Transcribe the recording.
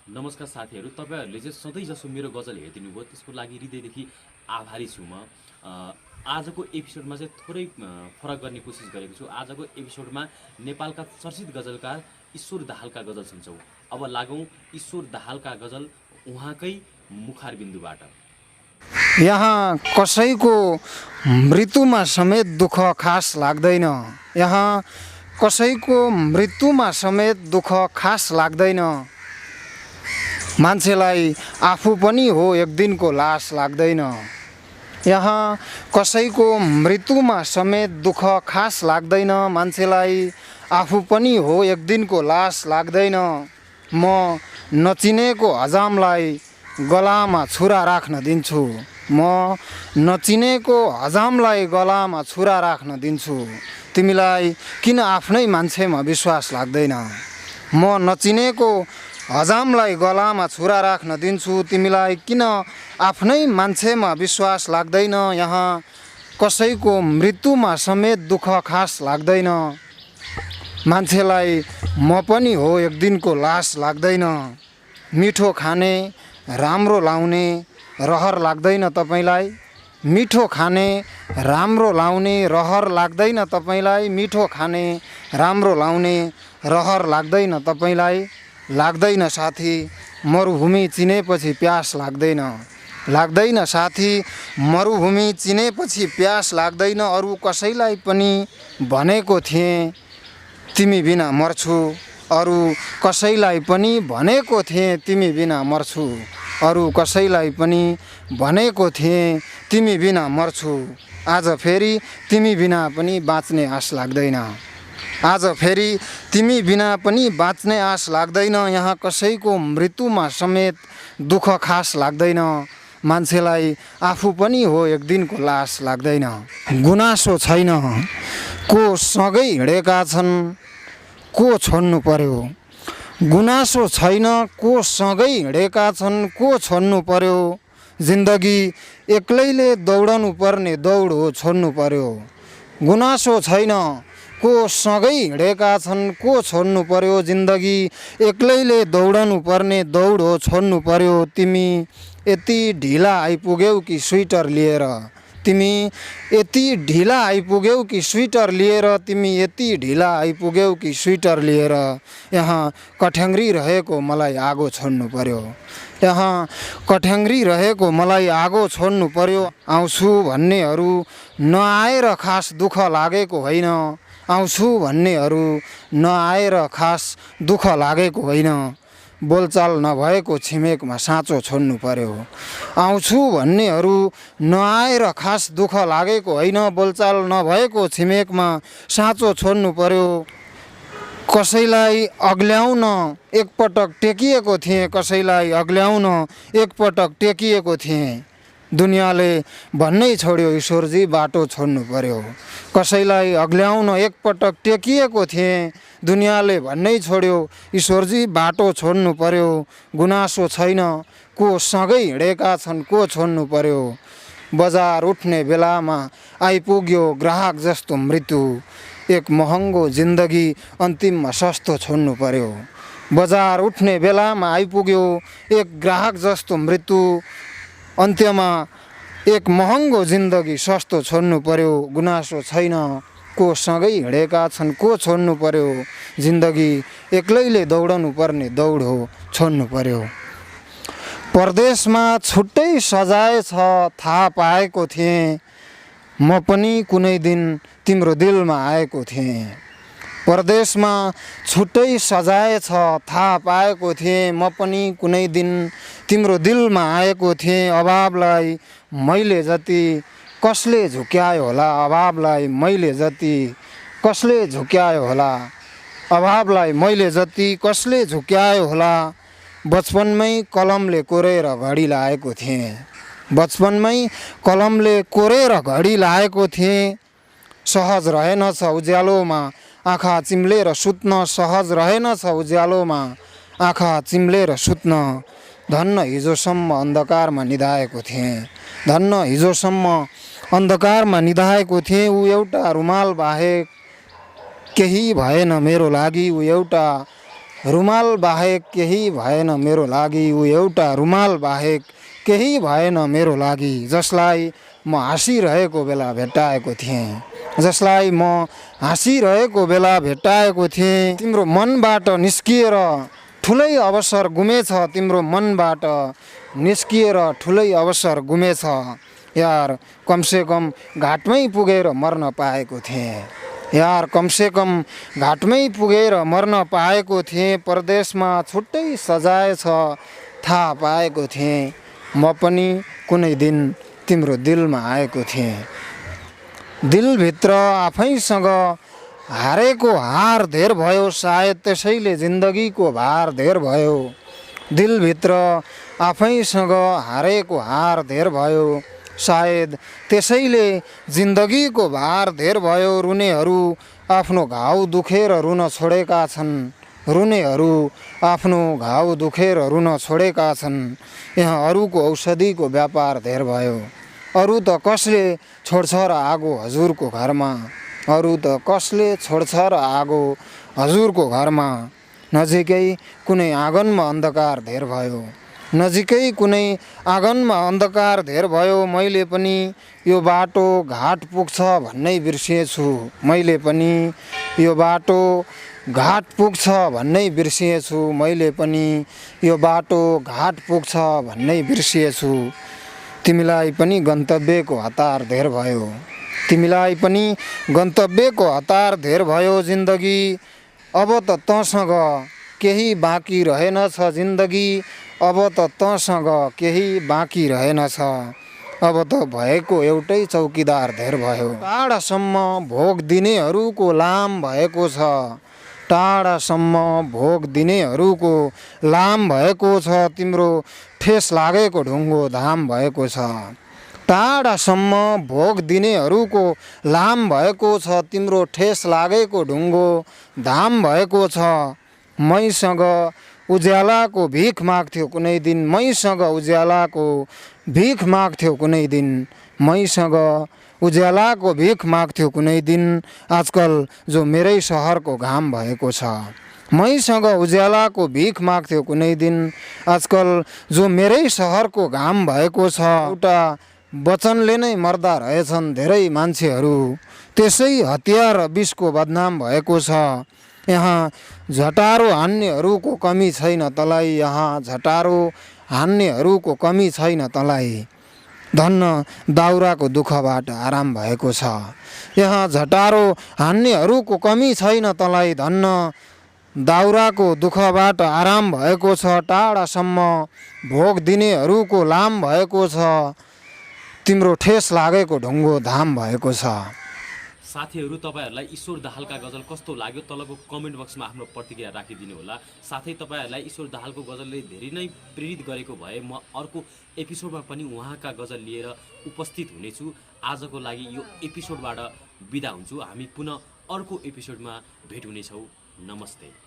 नमस्कार साथीहरू, तपाईहरुले चाहिँ सधैँजसो मेरो गजल हेरिदिनु भयो, त्यसको लागि हृदयदेखि आभारी छु म। आजको एपिसोडमा चाहिँ थोरै फरक गर्ने कोसिस गरेको छु। आजको एपिसोडमा नेपालका चर्चित गजलकार ईश्वर दाहालका गजल सुन्छौँ। अब लागौँ ईश्वर दाहालका गजल उहाँकै मुखारबिन्दुबाट। यहाँ कसैको मृत्युमा समेत दुःख खास लाग्दैन। यहाँ कसैको मृत्युमा समेत दुःख खास लाग्दैन। मान्छेलाई आफू पनि हो एक दिनको लास लाग्दैन। यहाँ कसैको मृत्युमा समेत दुःख खास लाग्दैन। मान्छेलाई आफू पनि हो एक दिनको लास लाग्दैन। म नचिनेको हजामलाई गलामा छुरा राख्न दिन्छु। म नचिनेको हजामलाई गलामा छुरा राख्न दिन्छु। तिमीलाई किन आफ्नै मान्छेमा विश्वास लाग्दैन? म नचिनेको हजामलाई गलामा छुरा राख्न दिन्छु। तिमीलाई किन आफ्नै मान्छेमा विश्वास लाग्दैन? यहाँ कसैको मृत्युमा समेत दुःख खास लाग्दैन। मान्छेलाई म पनि हो एक दिनको लास लाग्दैन। मिठो खाने राम्रो लाउने रहर लाग्दैन तपाईलाई? मिठो खाने राम्रो लाउने रहर लाग्दैन तपाईलाई? मिठो खाने राम्रो लाउने रहर लाग्दैन तपाईलाई? लाग्दैन साथी मरुभूमि चिनेपछि प्यास लाग्दैन। लाग्दैन साथी मरुभूमि चिनेपछि प्यास लाग्दैन। अरू कसैलाई पनि भनेको थिएँ तिमी बिना मर्छु। अरू कसैलाई पनि भनेको थिएँ तिमी बिना मर्छु। अरू कसैलाई पनि भनेको थिएँ तिमी बिना मर्छु। आज फेरि तिमी बिना पनि बाँच्ने आश लाग्दैन। आज फेरि तिमी बिना पनि बाँच्ने आश लाग्दैन। यहाँ कसैको मृत्युमा समेत दुःख खास लाग्दैन। मान्छेलाई आफू पनि हो एक दिनको लास लाग्दैन। गुनासो छैन को सँगै हिँडेका छन् को छोड्नु पर्यो। गुनासो छैन को सँगै हिँडेका छन् को छोड्नु पर्यो। जिन्दगी एक्लैले दौडनु पर्ने दौड हो छोड्नु पर्यो। गुनासो छैन को सँगै हिँडेका छन् को छोड्नु पर्यो। जिन्दगी एक्लैले दौडनु पर्ने दौड हो छोड्नु पर्यो। तिमी यति ढिला आइपुग्यौ कि स्वेटर लिएर। तिमी यति ढिला आइपुग्यौ कि स्वेटर लिएर। तिमी यति ढिला आइपुग्यौ कि स्वेटर लिएर। यहाँ कठ्याङ्ग्री रहेको मलाई आगो छोड्नु पर्यो। यहाँ कठ्याङ्ग्री रहेको मलाई आगो छोड्नु पर्यो। आउँछु भन्नेहरू नआएर खास दुःख लागेको होइन। आउँछु भन्नेहरू नआएर खास दुःख लागेको होइन। बोलचाल नभएको छिमेकमा साँचो छोड्नु पर्यो। आउँछु भन्नेहरू नआएर खास दुःख लागेको होइन। बोलचाल नभएको छिमेकमा साँचो छोड्नु पर्यो। कसैलाई अग्ल्याउन एकपटक टेकिएको थिएँ। कसैलाई अग्ल्याउन एकपटक टेकिएको थिएँ। दुनियाँले भन्नै छोड्यो ईश्वरजी बाटो छोड्नु पर्यो। कसैलाई अग्ल्याउन एकपटक टेकिएको थिएँ। दुनियाँले भन्नै छोड्यो ईश्वरजी बाटो छोड्नु पर्यो। गुनासो छैन को सँगै हिँडेका छन् को छोड्नु पर्यो। बजार उठ्ने बेलामा आइपुग्यो ग्राहक जस्तो मृत्यु। एक महँगो जिन्दगी अन्तिममा सस्तो छोड्नु पर्यो। बजार उठ्ने बेलामा आइपुग्यो एक ग्राहक जस्तो मृत्यु। अन्त्यमा एक महँगो जिन्दगी सस्तो छोड्नु पर्यो। गुनासो छैन को सँगै हिँडेका छन् को छोड्नु पर्यो। जिन्दगी एक्लैले दौडनु पर्ने दौड हो छोड्नु पर्यो। परदेशमा छुट्टै सजाय छ थाहा पाएको थिएँ। म पनि कुनै दिन तिम्रो दिलमा आएको थिएँ। परदेशमा छुट्टै सजाय छ थाहा पाएको थिएँ। म पनि कुनै दिन तिम्रो दिलमा आएको थिएँ। अभावलाई मैले जति कसले झुक्यायो होला। अभावलाई मैले जति कसले झुक्यायो होला। अभावलाई मैले जति कसले झुक्यायो होला। बचपनमै कलमले कोरेर घडी लाएको थिएँ। बचपनमै कलमले कोरेर घडी लाएको थिएँ। सहज रहेनछ उज्यालोमा आँखा चिम्लेर सुत्न। सहज रहेनछ उज्यालोमा आँखा चिम्लेर सुत्न। धन्न हिजोसम्म अन्धकारमा निधाएको थिएँ। धन्न हिजोसम्म अन्धकारमा निधाएको थिएँ। ऊ एउटा रुमाल बाहेक केही भएन मेरो लागि। ऊ एउटा रुमाल बाहेक केही भएन मेरो लागि, ऊ एउटा रुमाल बाहेक केही भएन मेरो लागि, जसलाई म हाँसिरहेको बेला भेट्टाएको थिएँ, जसलाई म हाँसिरहेको बेला भेट्टाएको थिएँ। तिम्रो मनबाट निस्किएर ठुलै अवसर गुमेछ, तिम्रो मनबाट निस्किएर ठुलै अवसर गुमेछ। यार कमसेकम घाटमै पुगेर मर्न पाएको थिएँ, यार कमसेकम घाटमै पुगेर मर्न पाएको थिएँ। परदेशमा छुट्टै सजाय छ थाहा पाएको थिएँ, म पनि कुनै दिन तिम्रो दिलमा आएको थिएँ। दिलभित्र आफैसँग हारेको हार धेर भयो, सायद त्यसैले जिन्दगीको भार धेर भयो। दिलभित्र आफैसँग हारेको हार धेर भयो, सायद त्यसैले जिन्दगीको भार धेर भयो। रुनेहरू आफ्नो घाउ दुखेर रुन छोडेका छन्, रुनेहरू आफ्नो घाउ दुखेर रुन छोडेका छन्। यहाँ अरूको औषधिको व्यापार धेर भयो, अरू त कसले छोड्छ र आगो हजुरको घरमा, अरू त कसले छोड्छ र आगो हजुरको घरमा। नजिकै कुनै आँगनमा अन्धकार धेर भयो, नजिकै कुनै आँगनमा अन्धकार धेर भयो। मैले पनि यो बाटो घाट पुग्छ भन्नै बिर्सिएछु, मैले पनि यो बाटो घाट पुग्छ भन्नै बिर्सिएछु, मैले पनि यो बाटो घाट पुग्छ भन्नै बिर्सिएछु। तिमीलाई पनि गन्तव्यको हतार धेर भयो, तिमीलाई पनि गन्तव्यको हतार धेर भयो। जिन्दगी अब त तँसँग केही बाँकी रहेनछ, जिन्दगी अब त तँसँग केही बाँकी रहेनछ। अब त भएको एउटै चौकीदार धेर भयो। टाढासम्म भोग दिनेहरूको लाम भएको छ, टाढासम्म भोग दिनेहरूको लाम भएको छ। तिम्रो ठेस लागेको ढुङ्गो धाम भएको छ, टाढासम्म भोग दिनेहरूको लाम भएको छ। तिम्रो ठेस लागेको ढुङ्गो धाम भएको छ। मैसँग उज्यालाको भिख माग्थ्यो कुनै दिन, मैसँग उज्यालाको भिख माग्थ्यो कुनै दिन, मैसँग उज्यालाको भिख माग्थ्यो कुनै दिन। आजकल जो मेरै सहरको घाम भएको छ, मैसँग उज्यालाको भिख माग्थ्यो कुनै दिन, आजकल जो मेरै सहरको घाम भएको छ। एउटा वचनले नै मर्दा रहेछन् धेरै मान्छेहरू, त्यसै हतियार र विषको बदनाम भएको छ। यहाँ झटारो हान्नेहरूको कमी छैन तँलाई, यहाँ झटारो हान्नेहरूको कमी छैन तँलाई। धन्न दाउराको दुःखबाट आराम भएको छ, यहाँ झटारो हान्नेहरूको कमी छैन तँलाई। धन्न दाउराको दुःखबाट आराम भएको छ, टाढासम्म भोग दिनेहरूको लाम भएको छ। तिम्रो ठेस लागेको ढुङ्गो धाम भएको छ। साथीहरू, तपाईहरूलाई ईश्वर दाहालका गजल कस्तो लाग्यो तलको कमेन्ट बक्समा आफ्नो प्रतिक्रिया राखिदिनु होला। साथै तपाईहरूलाई ईश्वर दाहालको गजलले धेरै नै प्रेरित गरेको भए म अर्को एपिसोडमा पनि उहाँका गजल लिएर उपस्थित हुनेछु। आजको लागि यो एपिसोडबाट बिदा हुन्छु। हामी पुनः अर्को एपिसोडमा भेट हुनेछौँ। नमस्ते।